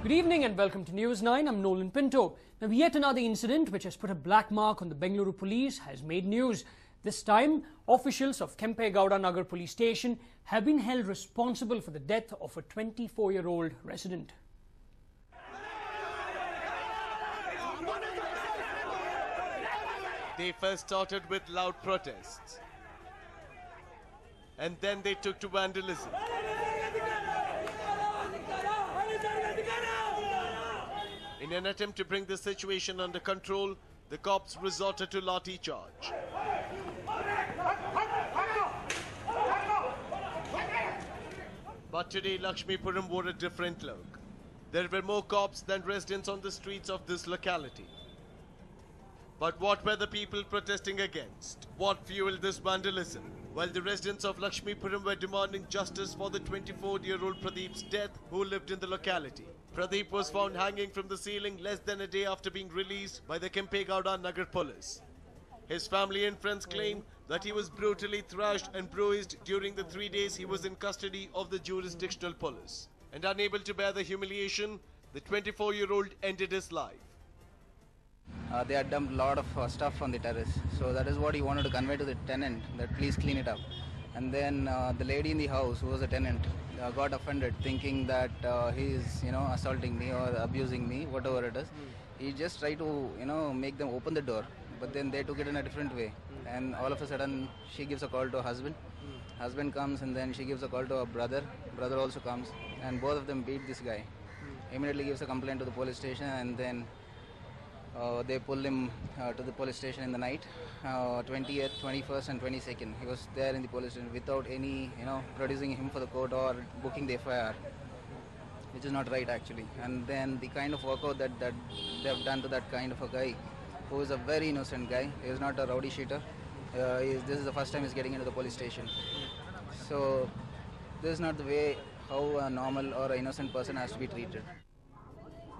Good evening and welcome to News 9. I'm Nolan Pinto. Now, yet another incident which has put a black mark on the Bengaluru police has made news. This time, officials of Kempe Gowda Nagar police station have been held responsible for the death of a 24-year-old resident. They first started with loud protests, and then they took to vandalism. In an attempt to bring the situation under control, the cops resorted to lathi charge. But today, Lakshmipuram wore a different look. There were more cops than residents on the streets of this locality. But what were the people protesting against? What fueled this vandalism? While the residents of Lakshmipuram were demanding justice for the 24-year-old Pradeep's death, who lived in the locality. Pradeep was found hanging from the ceiling less than a day after being released by the Kempe Gowda Nagar police. His family and friends claim that he was brutally thrashed and bruised during the 3 days he was in custody of the jurisdictional police. And unable to bear the humiliation, the 24-year-old ended his life. They had dumped a lot of stuff on the terrace, so that is what he wanted to convey to the tenant, that please clean it up. And then the lady in the house, who was a tenant, got offended, thinking that he is, assaulting me or abusing me, whatever it is. He just tried to, make them open the door, but then they took it in a different way. And all of a sudden, she gives a call to her husband. Husband comes, and then she gives a call to her brother. Brother also comes, and both of them beat this guy. Immediately gives a complaint to the police station, and then they pulled him to the police station in the night, 20th, 21st and 22nd. He was there in the police station without any, producing him for the court or booking the FIR, which is not right actually. And then the kind of workout that they have done to that kind of a guy, who is a very innocent guy. He is not a rowdy shooter. This is the first time he's getting into the police station. So this is not the way how a normal or an innocent person has to be treated.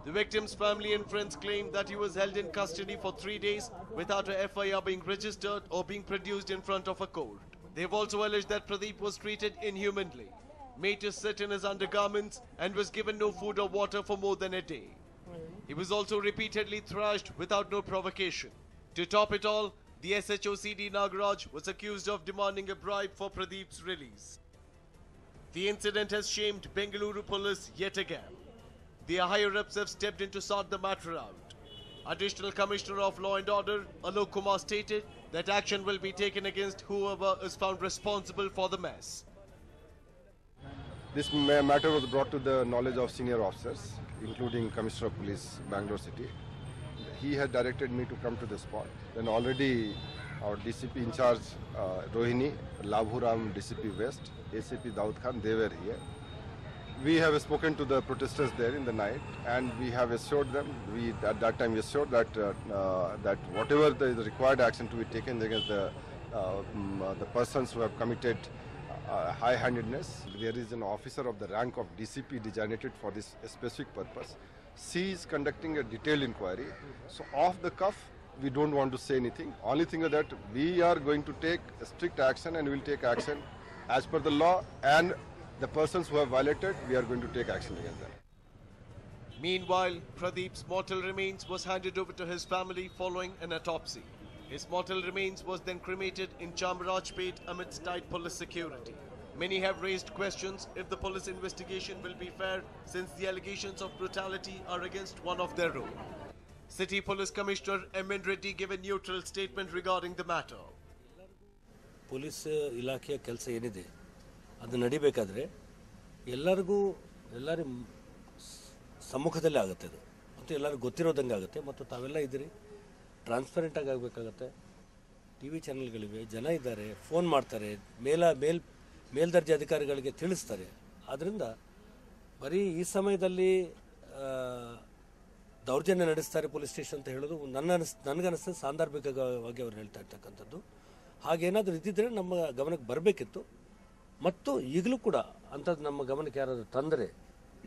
The victim's family and friends claim that he was held in custody for 3 days without a FIR being registered or being produced in front of a court. They've also alleged that Pradeep was treated inhumanly, made to sit in his undergarments, and was given no food or water for more than a day. He was also repeatedly thrashed without no provocation. To top it all, the SHO CD Nagaraj was accused of demanding a bribe for Pradeep's release. The incident has shamed Bengaluru police yet again. Their higher-ups have stepped in to sort the matter out. Additional Commissioner of Law and Order, Alok Kumar, stated that action will be taken against whoever is found responsible for the mess. This matter was brought to the knowledge of senior officers, including Commissioner of Police, Bangalore City. He had directed me to come to the spot. Then already our DCP in charge, Rohini, Labhuram, DCP West, ACP Daud Khan, they were here. We have spoken to the protesters there in the night, and we have assured them, at that time assured that that whatever the required action to be taken against the persons who have committed high-handedness. There is an officer of the rank of DCP designated for this specific purpose. She is conducting a detailed inquiry. So off the cuff, we don't want to say anything. Only thing is that we are going to take strict action, and we will take action as per the law, and the persons who have violated, we are going to take action against them. Meanwhile, Pradeep's mortal remains was handed over to his family following an autopsy. His mortal remains was then cremated in Chamarajpet amidst tight police security. Many have raised questions if the police investigation will be fair, since the allegations of brutality are against one of their own. City Police Commissioner M.N. Reddy gave a neutral statement regarding the matter. Police ilakhiya kelsa yenide ಅದು ನಡಿಬೇಕಾದ್ರೆ ಎಲ್ಲರ ಸಮ್ಮುಖದಲ್ಲೇ ಆಗುತ್ತೆ ಅದು, ಮತ್ತು ಎಲ್ಲರಿಗೂ ಗೊತ್ತಿರೋದಂಗೆ ಆಗುತ್ತೆ. ಮತ್ತು ತಾವೆಲ್ಲ ಇದ್ದೀರಿ, ಟ್ರಾನ್ಸ್ಪರೆಂಟಾಗಿ ಆಗಬೇಕಾಗತ್ತೆ. ಟಿ ವಿ ಚಾನಲ್ಗಳಿವೆ, ಜನ ಇದ್ದಾರೆ, ಫೋನ್ ಮಾಡ್ತಾರೆ, ಮೇಲ್ದರ್ಜೆ ಅಧಿಕಾರಿಗಳಿಗೆ ತಿಳಿಸ್ತಾರೆ. ಆದ್ದರಿಂದ ಬರೀ ಈ ಸಮಯದಲ್ಲಿ ದೌರ್ಜನ್ಯ ನಡೆಸ್ತಾರೆ ಪೊಲೀಸ್ ಸ್ಟೇಷನ್ ಅಂತ ಹೇಳೋದು ನನಗನ್ನಿಸ್ತದೆ ಸಾಂದರ್ಭಿಕವಾಗಿ ಅವ್ರು ಹೇಳ್ತಾ ಇರ್ತಕ್ಕಂಥದ್ದು. ಹಾಗೇನಾದರೂ ಇದ್ದಿದ್ದರೆ ನಮ್ಮ ಗಮನಕ್ಕೆ ಬರಬೇಕಿತ್ತು. ಮತ್ತು ಈಗಲೂ ಕೂಡ ಅಂಥದ್ದು ನಮ್ಮ ಗಮನಕ್ಕೆ ಯಾರಾದರೂ ತಂದರೆ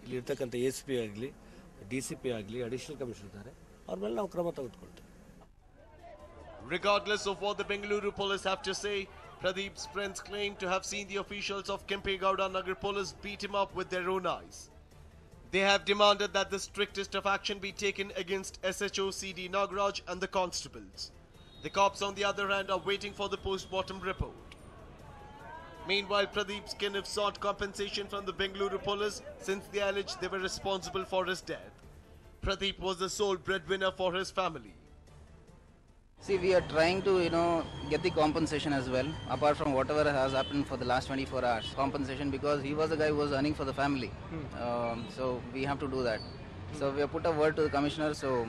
ಇಲ್ಲಿ ಇರ್ತಕ್ಕಂಥ ACP ಆಗಲಿ, DCP ಆಗಲಿ, ಅಡಿಷನಲ್ ಕಮಿಷನರ್ ಇದ್ದಾರೆ, ಅವ್ರ ಮೇಲೆ ನಾವು ಕ್ರಮ ತೆಗೆದುಕೊಳ್ತೇವೆ. Regardless of what the Bengaluru police have to say, Pradeep's friends claim to have seen the officials of Kempe Gowda Nagar police beat him up with their own eyes. They have demanded that the strictest of action be taken against SHO CD Nagaraj and the constables. The cops, on the other hand, are waiting for the post-mortem report. Meanwhile, Pradeep's kin have sought compensation from the Bengaluru police since they allege they were responsible for his death. Pradeep was the sole breadwinner for his family. See, we are trying to, get the compensation as well, apart from whatever has happened for the last 24 hours. Compensation because he was the guy who was earning for the family. So we have to do that. So we have put a word to the commissioner, so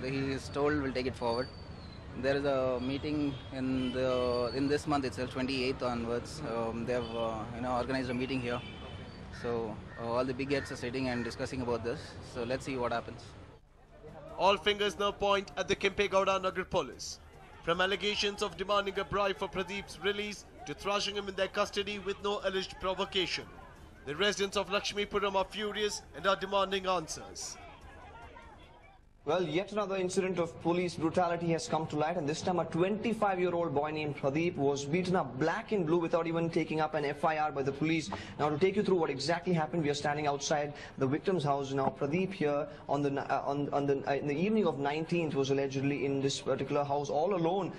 he is told we'll take it forward. There is a meeting in this month itself, 28th onwards. They have organized a meeting here. So all the big heads are sitting and discussing about this. So let's see what happens. All fingers now point at the Kempegowda Nagar police. From allegations of demanding a bribe for Pradeep's release to thrashing him in their custody with no alleged provocation. The residents of Lakshmipuram are furious and are demanding answers. Well, yet another incident of police brutality has come to light, and this time a 25-year-old boy named Pradeep was beaten up black and blue without even taking up an FIR by the police. Now, to take you through what exactly happened, we are standing outside the victim's house. Now, Pradeep here in the evening of 19th was allegedly in this particular house all alone,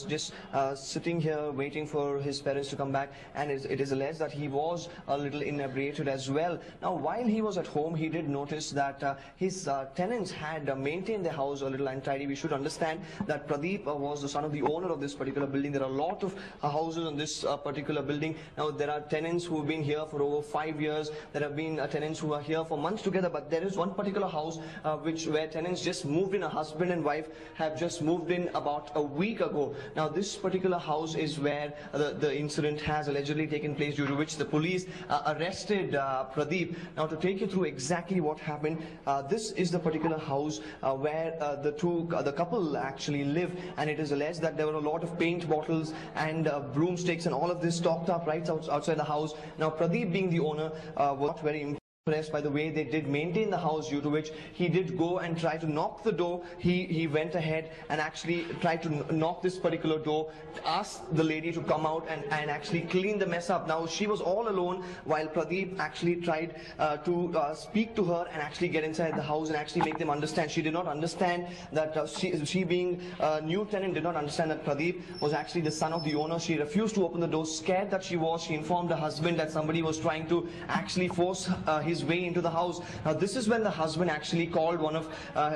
just sitting here waiting for his parents to come back, and it is alleged that he was a little inebriated as well. Now, while he was at home, he did notice that his tenants had maintain the house a little untidy. We should understand that Pradeep was the son of the owner of this particular building. There are a lot of houses in this particular building. Now, there are tenants who have been here for over 5 years. There have been tenants who are here for months together. But there is one particular house where tenants just moved in. A husband and wife have just moved in about a week ago. Now, this particular house is where the incident has allegedly taken place, due to which the police arrested Pradeep. Now, to take you through exactly what happened, this is the particular house where the couple actually live, and it is alleged that there were a lot of paint bottles and broomsticks and all of this stocked up right outside the house. Now, Pradeep, being the owner, was not very impressed by the way they did maintain the house, due to which he did go and try to knock the door. He went ahead and actually tried to knock this particular door, asked the lady to come out and actually clean the mess up. Now, she was all alone while Pradeep actually tried to speak to her and actually get inside the house and actually make them understand. She did not understand that she being a new tenant, did not understand that Pradeep was actually the son of the owner. She refused to open the door, scared that she was. She informed her husband that somebody was trying to actually force his way into the house. Now, this is when the husband actually called one of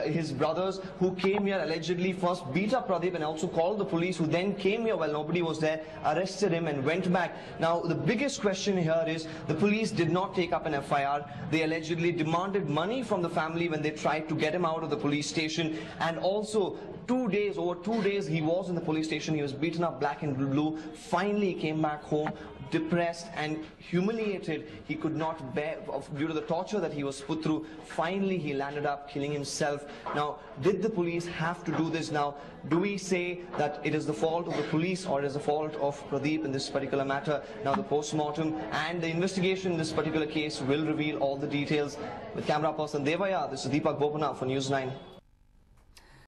his brothers, who came here, allegedly first beat up Pradeep and also called the police, who then came here while nobody was there, arrested him and went back. Now, the biggest question here is the police did not take up an FIR. They allegedly demanded money from the family when they tried to get him out of the police station, and also over 2 days he was in the police station. He was beaten up black and blue. Finally, he came back home depressed and humiliated. He could not bear, due to the torture that he was put through. Finally, he landed up killing himself. Now, did the police have to do this? Now, do we say that it is the fault of the police or it is the fault of Pradeep in this particular matter? Now, the post-mortem and the investigation in this particular case will reveal all the details. With camera person Devaya, this is Deepak Bopana for News 9.